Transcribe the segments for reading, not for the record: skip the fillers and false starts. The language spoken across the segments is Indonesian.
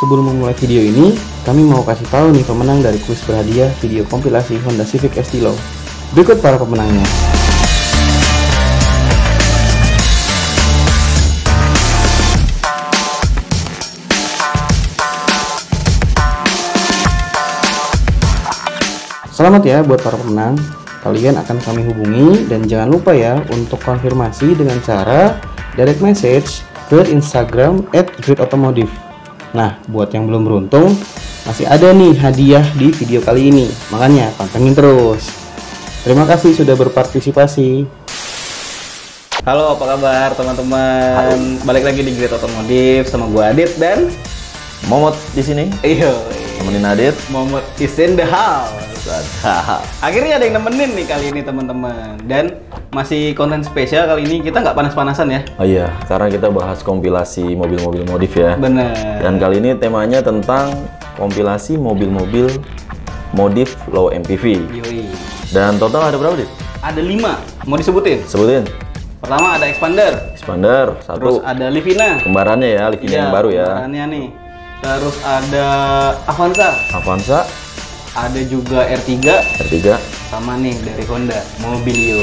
Sebelum memulai video ini, kami mau kasih tahu nih pemenang dari kuis berhadiah video kompilasi Honda Civic Estilo. Berikut para pemenangnya. Selamat ya buat para pemenang. Kalian akan kami hubungi dan jangan lupa ya untuk konfirmasi dengan cara direct message ke Instagram @gridautomotive. Nah, buat yang belum beruntung, masih ada nih hadiah di video kali ini. Makanya pantengin terus. Terima kasih sudah berpartisipasi. Halo, apa kabar teman-teman? Balik lagi di Grid Automotive sama gua Adit dan Momot di sini. Iyo, Temenin Adit. Momot is in the house. Akhirnya ada yang nemenin nih kali ini teman-teman. Dan masih konten spesial kali ini, kita nggak panas-panasan ya. Oh iya, sekarang kita bahas kompilasi mobil-mobil modif ya. Bener. Dan kali ini temanya tentang kompilasi mobil-mobil modif low MPV. Yoi. Dan total ada berapa, Dit? Ada 5, mau disebutin? Sebutin. Pertama ada Expander. Expander, Terus 1. ada Livina. Kembarannya ya, Livina yang baru ya. Kembarannya nih. Terus ada Avanza. Avanza. Ada juga R3. R3. Sama nih dari Honda, Mobilio.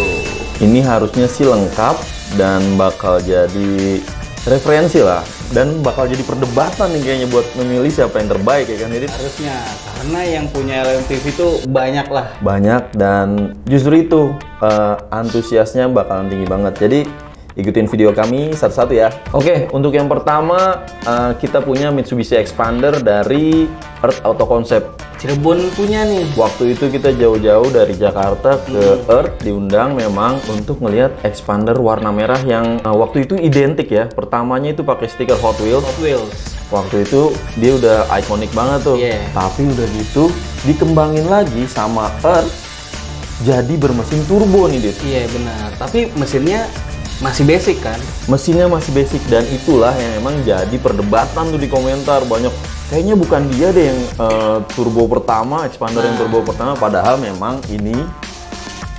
Ini harusnya sih lengkap dan bakal jadi referensi lah. Dan bakal jadi perdebatan nih kayaknya buat memilih siapa yang terbaik ya kan, Dit? Harusnya, karena yang punya LMPV itu banyak lah. Banyak dan justru itu antusiasnya bakalan tinggi banget. Jadi ikutin video kami satu-satu ya. Oke, untuk yang pertama kita punya Mitsubishi Expander dari Earth Auto Concept. Cirebon punya nih. Waktu itu kita jauh-jauh dari Jakarta ke Earth diundang memang untuk ngelihat Expander warna merah yang waktu itu identik ya. Pertamanya itu pakai stiker Hot Wheels. Hot Wheels. Waktu itu dia udah ikonik banget tuh. Yeah. Tapi udah gitu dikembangin lagi sama Earth jadi bermesin turbo nih, Dit. Iya benar. Tapi mesinnya masih basic kan? Mesinnya masih basic dan itulah yang emang jadi perdebatan tuh di komentar. Banyak kayaknya bukan dia deh yang turbo pertama, Expander yang turbo pertama, padahal memang ini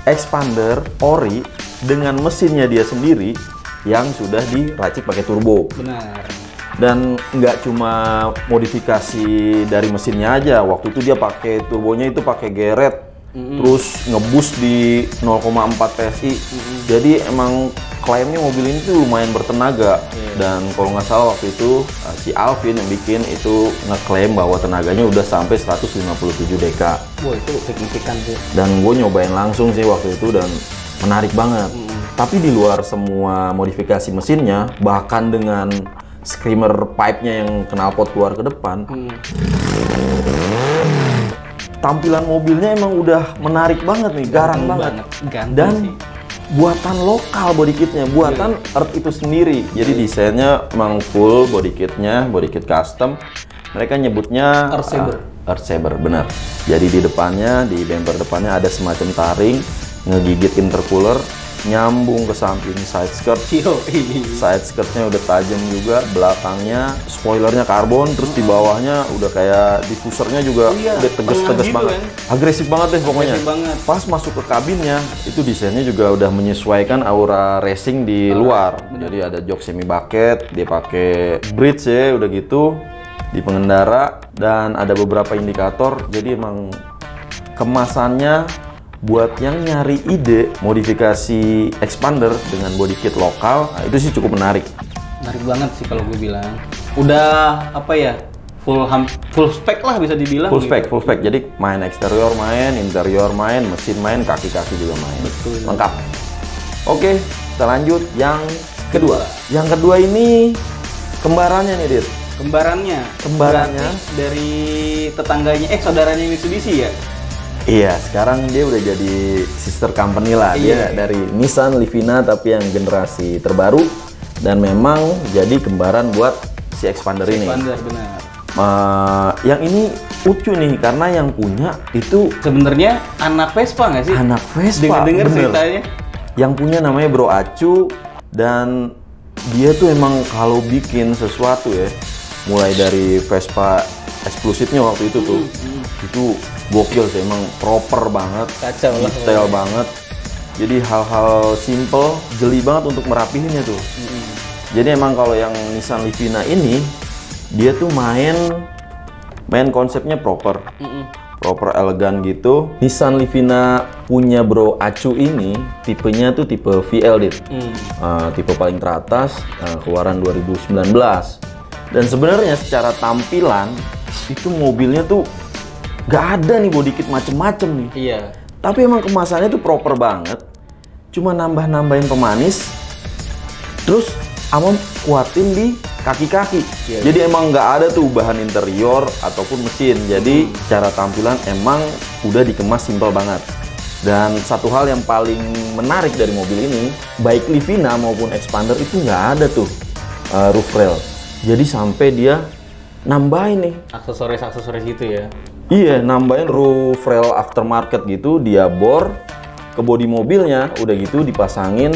Expander ori dengan mesinnya dia sendiri yang sudah diracik pakai turbo. Benar. Dan nggak cuma modifikasi dari mesinnya aja, waktu itu dia pakai turbonya itu pakai geret, terus ngeboost di 0,4 PSI. Jadi emang klaimnya mobil ini tuh lumayan bertenaga. Dan kalau nggak salah waktu itu si Alvin yang bikin itu ngeklaim bahwa tenaganya udah sampai 157 dk. Wah, itu signifikan sih. Dan gue nyobain langsung sih waktu itu dan menarik banget. Tapi di luar semua modifikasi mesinnya, bahkan dengan screamer pipe-nya yang knalpot keluar ke depan, tampilan mobilnya emang udah menarik banget nih, garang banget. Dan sih. Buatan lokal body kitnya, buatan Earth itu sendiri. Jadi desainnya emang full body kitnya, body kit custom. Mereka nyebutnya Earth Saber. Earth Saber, benar. Jadi di depannya, di bumper depannya ada semacam taring ngegigit intercooler, nyambung ke samping side skirt. Side skirtnya udah tajam juga, belakangnya spoilernya karbon, terus di bawahnya udah kayak diffusernya juga udah tegas-tegas gitu banget, kan? agresif banget deh pokoknya. Banget. Pas masuk ke kabinnya, itu desainnya juga udah menyesuaikan aura racing di luar. Jadi ada jok semi bucket, dia pakai bridge ya, udah gitu di pengendara, dan ada beberapa indikator. Jadi emang kemasannya buat yang nyari ide modifikasi Expander dengan body kit lokal, nah itu sih cukup menarik. Menarik banget sih kalau gue bilang. Udah apa ya? Full spec lah bisa dibilang. Full spec, full spec. Jadi main eksterior main, interior main, mesin main, kaki-kaki juga main. Betul. Lengkap. Oke, kita lanjut yang kedua. Yang kedua ini kembarannya nih, Dit. Kembarannya. Kembarannya dari tetangganya, saudaranya Mitsubishi ya? Iya, sekarang dia udah jadi sister company lah. Dia dari Nissan Livina tapi yang generasi terbaru, dan memang jadi kembaran buat si Expander ini. Expander, benar. Yang ini lucu nih karena yang punya itu sebenarnya anak Vespa nggak sih? Anak Vespa. Dengar ceritanya. Yang punya namanya Bro Acu, dan dia tuh emang kalau bikin sesuatu ya, mulai dari Vespa eksklusifnya waktu itu tuh, itu gokil sih, emang proper banget, kacau lah, detail banget. Jadi hal-hal simple, jeli banget untuk merapihinnya tuh. Jadi emang kalau yang Nissan Livina ini dia tuh main konsepnya proper. Proper elegan gitu. Nissan Livina punya Bro Acu ini tipenya tuh tipe VL, Dit. Tipe paling teratas, keluaran 2019. Dan sebenarnya secara tampilan itu mobilnya tuh gak ada nih body kit macem-macem nih. Iya. Tapi emang kemasannya tuh proper banget. Cuma nambah-nambahin pemanis. Terus sama kuatin di kaki-kaki. Jadi emang nggak ada tuh bahan interior ataupun mesin. Jadi cara tampilan emang udah dikemas simpel banget. Dan satu hal yang paling menarik dari mobil ini, baik Livina maupun Expander itu nggak ada tuh roof rail. Jadi sampai dia nambahin nih aksesoris gitu ya. Iya, nambahin roof rail aftermarket gitu, dia bor ke bodi mobilnya, udah gitu dipasangin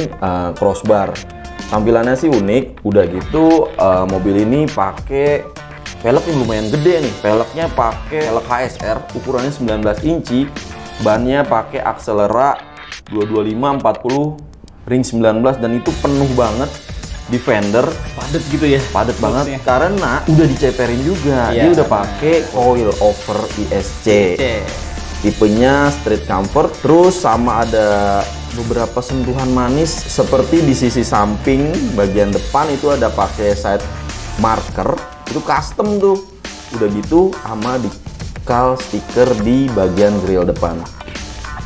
crossbar. Tampilannya sih unik, udah gitu mobil ini pakai velg yang lumayan gede nih. Velgnya pakai velg HSR, ukurannya 19 inci, bannya pakai Axelera 225/40 ring 19 dan itu penuh banget di fender. Padet gitu ya. Padet banget karena udah diceperin juga. Dia udah pakai coil over ISC. Tipenya street comfort, terus sama ada beberapa sentuhan manis seperti di sisi samping bagian depan itu ada pakai side marker, itu custom tuh. Udah gitu sama dikal stiker di bagian grill depan.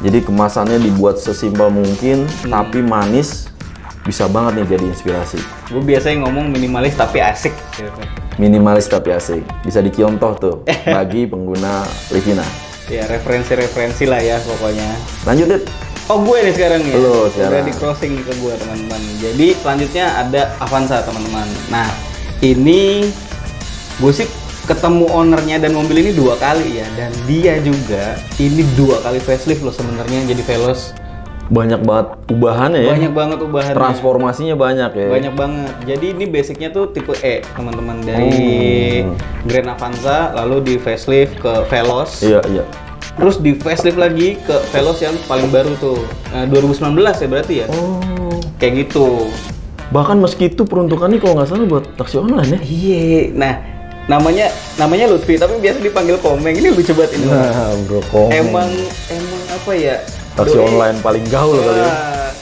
Jadi kemasannya dibuat sesimpel mungkin tapi manis, bisa banget nih jadi inspirasi. Gue biasanya ngomong minimalis tapi asik gitu. Minimalis tapi asik, bisa dicontoh tuh bagi pengguna Livina. Ya referensi-referensi lah ya pokoknya. Lanjut, Dit. Oh gue nih sekarang ya. Lo sekarang. Udah di crossing nih ke gue teman-teman. Jadi selanjutnya ada Avanza teman-teman. Nah ini gue sih ketemu ownernya dan mobil ini 2 kali ya. Dan dia juga ini 2 kali facelift loh sebenarnya jadi Veloz. Banyak banget ubahannya ya. Banyak banget ubahannya. Transformasinya banyak ya. Banyak banget. Jadi ini basicnya tuh tipe E teman-teman, dari Grand Avanza lalu di facelift ke Veloz. Iya, iya. Terus di facelift lagi ke Veloz yang paling baru tuh 2019 ya berarti ya. Kayak gitu. Bahkan meski itu peruntukannya kalau nggak salah buat taksi online ya. Iya. Nah namanya Lutfi tapi biasa dipanggil Komeng. Ini lucu banget ini. Nah, Bro Komeng. Emang apa ya? Taksi online paling gaul kali ya.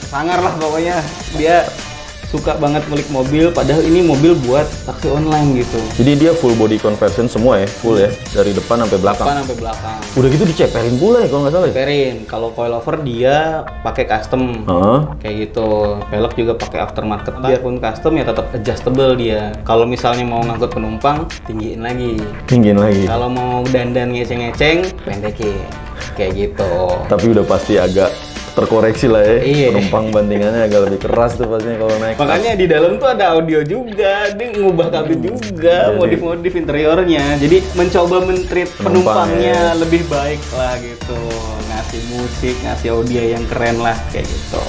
Sangar lah pokoknya. Dia suka banget milik mobil, padahal ini mobil buat taksi online gitu. Jadi dia full body conversion semua ya, full ya, dari depan sampai belakang. Depan sampai belakang. Udah gitu diceperin pula ya kalau nggak salah. Ceperin. Kalau coilover dia pakai custom. Kayak gitu. Velg juga pakai aftermarket. Biarpun custom ya tetap adjustable dia. Kalau misalnya mau ngangkut penumpang, tinggiin lagi. Tinggiin lagi. Kalau mau dandan ngeceng-ngeceng, pendekin. Kayak gitu. Tapi udah pasti agak terkoreksi lah ya. Iya. Penumpang bandingannya agak lebih keras tuh pastinya kalau naik. Makanya di dalam tuh ada audio juga, dia ngubah kabin juga, modif-modif interiornya. Jadi mencoba men-treat penumpangnya lebih baik lah gitu. Ngasih musik, ngasih audio yang keren lah kayak gitu.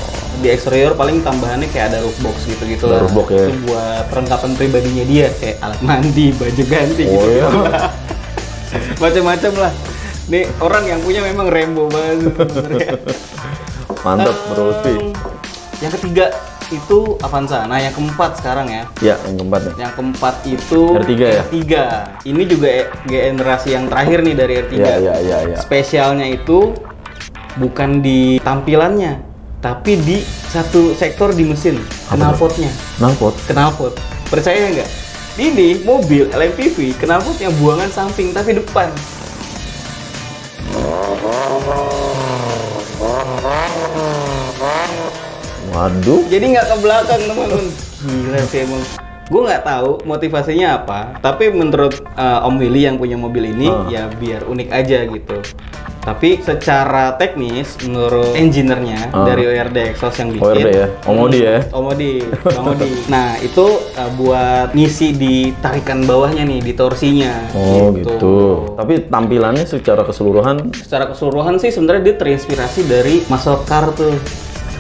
Di eksterior paling tambahannya kayak ada roof box gitu-gitu lah. Roof box ya. Itu buat perlengkapan pribadinya dia, kayak alat mandi, baju ganti gitu. Iya. Macam-macam lah. Nih orang yang punya memang Rembo banget sebenarnya. Mantap, Bro Lutfi. Yang ketiga itu Avanza. Nah, yang keempat sekarang ya. Ya, yang keempat nih. Yang keempat itu R3 ya? R3. Ini juga generasi yang terakhir nih dari R3. Iya. Spesialnya itu bukan di tampilannya, tapi di satu sektor di mesin, knalpotnya. Knalpot. Percaya nggak? Ini mobil LMPV knalpotnya buangan samping tapi depan. Waduh. Jadi nggak ke belakang teman-teman. Gila sih emang. Gue nggak tahu motivasinya apa. Tapi menurut Om Willy yang punya mobil ini ya biar unik aja gitu. Tapi secara teknis menurut engineer-nya dari ORD Exhaust yang bikin. ORD ya? Omodi ya? Omodi. Nah itu buat ngisi di tarikan bawahnya nih, di torsinya. Oh gitu. Tapi tampilannya secara keseluruhan? Secara keseluruhan sih sebenarnya dia terinspirasi dari muscle car tuh.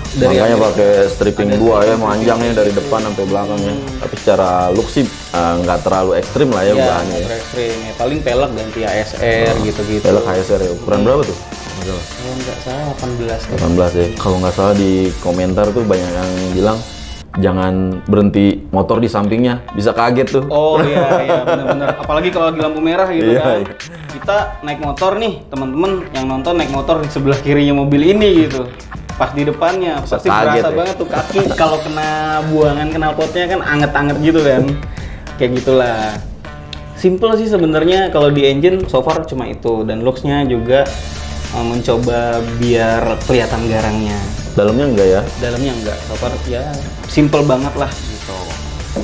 Makanya pakai stripping 2 ya, manjangnya dari depan sampai belakangnya. Tapi secara look sih nggak terlalu ekstrim lah ya bahannya. Nggak terlalu ekstrim ya. Paling pelek ganti ASR gitu-gitu. Pelek HSR ya. Ukuran berapa tuh? Kalau nggak salah 18. 18 ya. Kalau nggak salah di komentar tuh banyak yang bilang jangan berhenti motor di sampingnya, bisa kaget tuh. Oh iya benar-benar. Apalagi kalau lagi lampu merah gitu Iya, kan. iya. Kita naik motor nih, teman-teman yang nonton naik motor di sebelah kirinya mobil ini gitu. Pas di depannya Bisa pasti kaget berasa ya. banget tuh kaki kalau kena buangan knalpotnya kan anget-anget gitu kan. Kayak gitulah. Simple sih sebenarnya kalau di engine so far cuma itu, dan looks-nya juga mencoba biar kelihatan garangnya. Dalamnya enggak ya? Dalamnya enggak, so far ya simple banget lah gitu.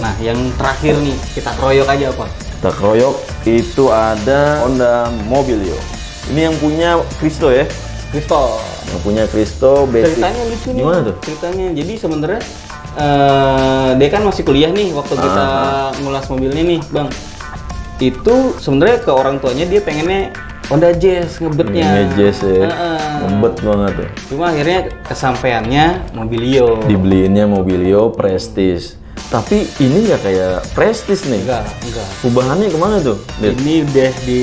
Nah yang terakhir nih kita keroyok aja apa? Kita keroyok itu ada Honda Mobilio. Ini yang punya Cristo ya? Cristo. Yang punya Cristo basic. Ceritanya lucu nih. Gimana tuh? Ceritanya jadi sebenarnya dia kan masih kuliah nih waktu kita ngulas mobilnya nih, Bang. Itu sebenarnya ke orang tuanya dia pengennya Honda Jazz ngebetnya. Jazz ya. Ngebet banget tuh. Cuma akhirnya kesampaiannya Mobilio. Dibeliinnya Mobilio Prestige. Tapi ini nggak kayak Prestige nih. Enggak. Ubahannya kemana tuh? Dit? Ini udah di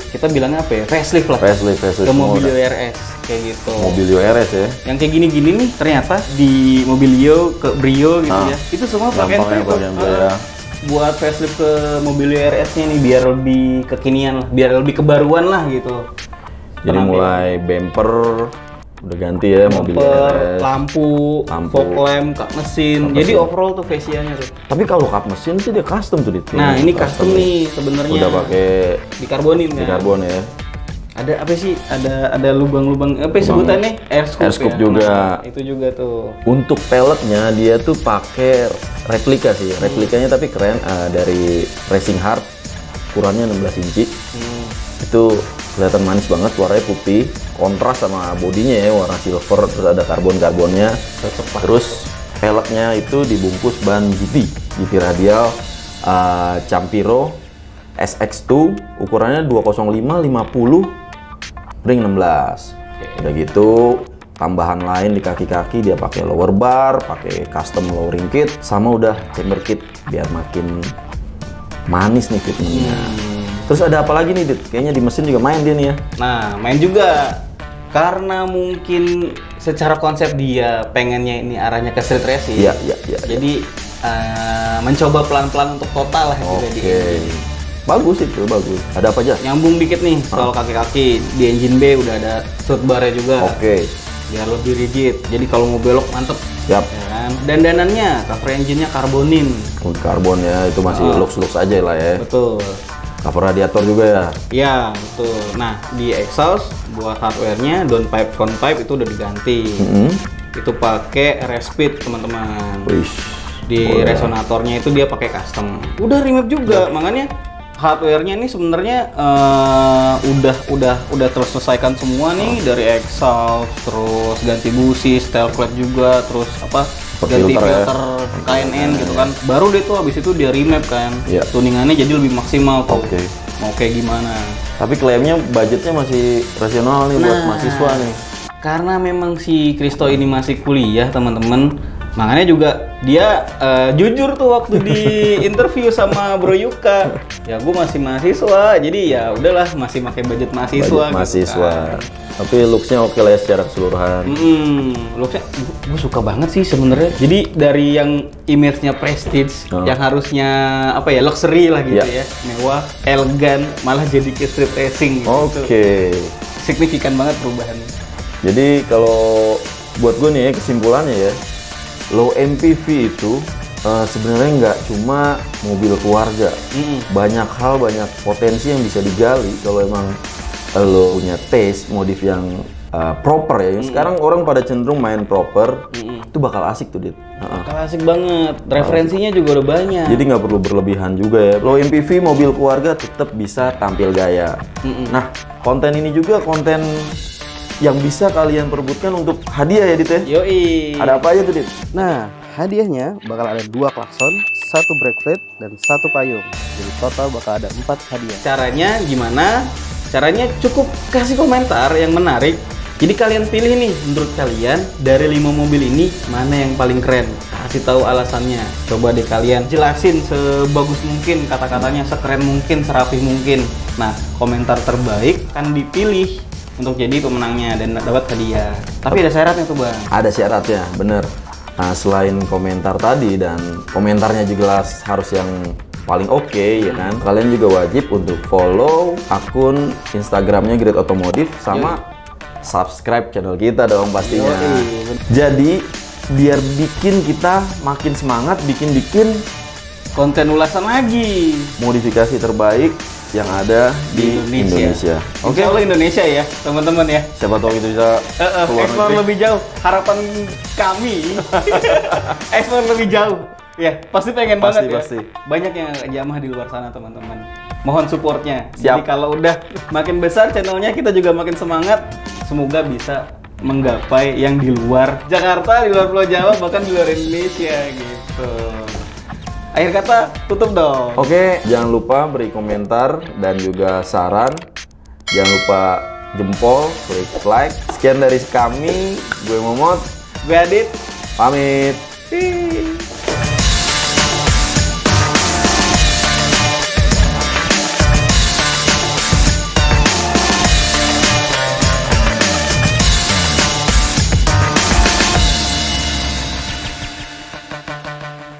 kita bilangnya apa ya? Facelift lah. Facelift Ke semua Mobilio udah. RS kayak gitu. Mobilio RS ya. Yang kayak gini-gini nih ternyata di Mobilio ke Brio gitu ya. Itu semua pakai Gampangnya bagian ya. Buat facelift ke Mobilio RS-nya nih biar lebih kekinian lah, biar lebih kebaruan lah gitu. Jadi mulai bumper udah ganti ya Mobilio Bumper, RS. lampu, fog lamp, kap mesin. Jadi overall tuh fascianya tuh. Tapi kalau kap mesin sih dia custom tuh Dit. Nah, ini custom nih sebenarnya. Udah pakai dikarbonin di kan. karbon ya. Ada apa sih? Ada lubang-lubang apa sebutannya? Air scoop ya? juga. Nah, itu juga tuh. Untuk pelletnya dia tuh pakai replika sih. Replikanya tapi keren dari Racing Heart. Ukurannya 16 inci. Itu kelihatan manis banget, warnanya putih, kontras sama bodinya ya, warna silver, terus ada karbon-karbonnya. Terus pelletnya itu dibungkus ban GT radial Campiro SX2, ukurannya 205/50 ring 16. Udah gitu tambahan lain di kaki-kaki dia pakai lower bar, pakai custom lowering kit, sama udah chamber kit biar makin manis nih fitmentnya. Terus ada apa lagi nih Dit? Kayaknya di mesin juga main dia nih ya. Nah, main juga. Karena mungkin secara konsep dia pengennya ini arahnya ke street racing. Iya. Jadi mencoba pelan-pelan untuk total lah juga di engine. Bagus itu, bagus. Ada apa aja? Nyambung dikit nih soal kaki-kaki. Di engine B udah ada strut bar-nya juga. Oke. Biar lebih rigid. Jadi kalau mau belok mantep. Siap. Ya kan? Dandanannya cover engine-nya karbonin. Karbon ya, itu masih looks-looks aja lah ya. Betul. Cover radiator juga ya. Ya, betul. Nah, di exhaust buat hardware-nya downpipe, frontpipe itu udah diganti. Itu pakai RS Speed, teman-teman. Wih. Di resonatornya itu dia pakai custom. Udah remap juga, makanya hardware-nya ini sebenarnya udah terselesaikan semua nih, dari exhaust, terus ganti busi, tail flap juga, terus apa? Ganti filter KNN gitu kan. Baru deh tuh habis itu dia remap kan. Tuningannya jadi lebih maksimal tuh. Mau kayak gimana. Tapi klaimnya budgetnya masih rasional nih buat mahasiswa nih. Karena memang si Cristo ini masih kuliah, teman-teman. Makanya juga dia jujur tuh waktu di interview sama Bro Yuka. Ya gue masih mahasiswa, jadi ya udahlah masih pakai budget mahasiswa. Budget mahasiswa. Gitu kan. Tapi looks-nya oke lah ya secara keseluruhan. Looks-nya gue suka banget sih sebenarnya. Jadi dari yang image-nya prestige, yang harusnya apa ya, luxury lah gitu ya, mewah, elegan, malah jadi ke street racing gitu. Oke. Signifikan banget perubahannya. Jadi kalau buat gue nih ya, kesimpulannya ya, low MPV itu sebenarnya nggak cuma mobil keluarga. Banyak hal, banyak potensi yang bisa digali kalau emang lo punya taste modif yang proper ya. Sekarang orang pada cenderung main proper, itu bakal asik tuh Dit. Bakal asik banget, referensinya juga udah banyak. Jadi nggak perlu berlebihan juga ya. Low MPV mobil keluarga tetap bisa tampil gaya. Nah, konten ini juga konten yang bisa kalian perebutkan untuk hadiah ya Dit ya? Yoi. Ada apa aja tuh Dit? Nah, hadiahnya bakal ada 2 klakson, 1 brake plate, dan 1 payung. Jadi total bakal ada 4 hadiah. Caranya gimana? Caranya cukup kasih komentar yang menarik. Jadi kalian pilih nih, menurut kalian dari 5 mobil ini mana yang paling keren? Kasih tahu alasannya. Coba deh kalian jelasin sebagus mungkin kata-katanya, sekeren mungkin, serapih mungkin. Nah, komentar terbaik kan dipilih untuk jadi pemenangnya dan dapat hadiah. Tapi ada syaratnya tuh Bang. Ada syaratnya, bener. Nah, selain komentar tadi dan komentarnya juga harus yang paling oke, ya kan? Kalian juga wajib untuk follow akun Instagramnya Great Automotive sama subscribe channel kita dong pastinya. Jadi biar bikin kita makin semangat bikin konten ulasan lagi, modifikasi terbaik yang ada di Indonesia. Oke, Allah Indonesia ya, teman-teman ya. Siapa tahu itu bisa keluar ekspor negeri. lebih jauh. Harapan kami ekspor lebih jauh. Ya, pasti pengen banget ya. Banyak yang jamah di luar sana, teman-teman. Mohon supportnya. Jadi kalau udah makin besar channelnya, kita juga makin semangat. Semoga bisa menggapai yang di luar Jakarta, di luar Pulau Jawa, bahkan di luar Indonesia gitu. Akhir kata, tutup dong. Oke, jangan lupa beri komentar dan juga saran. Jangan lupa jempol, klik like. Sekian dari kami, gue Momot, Gue Adit, pamit.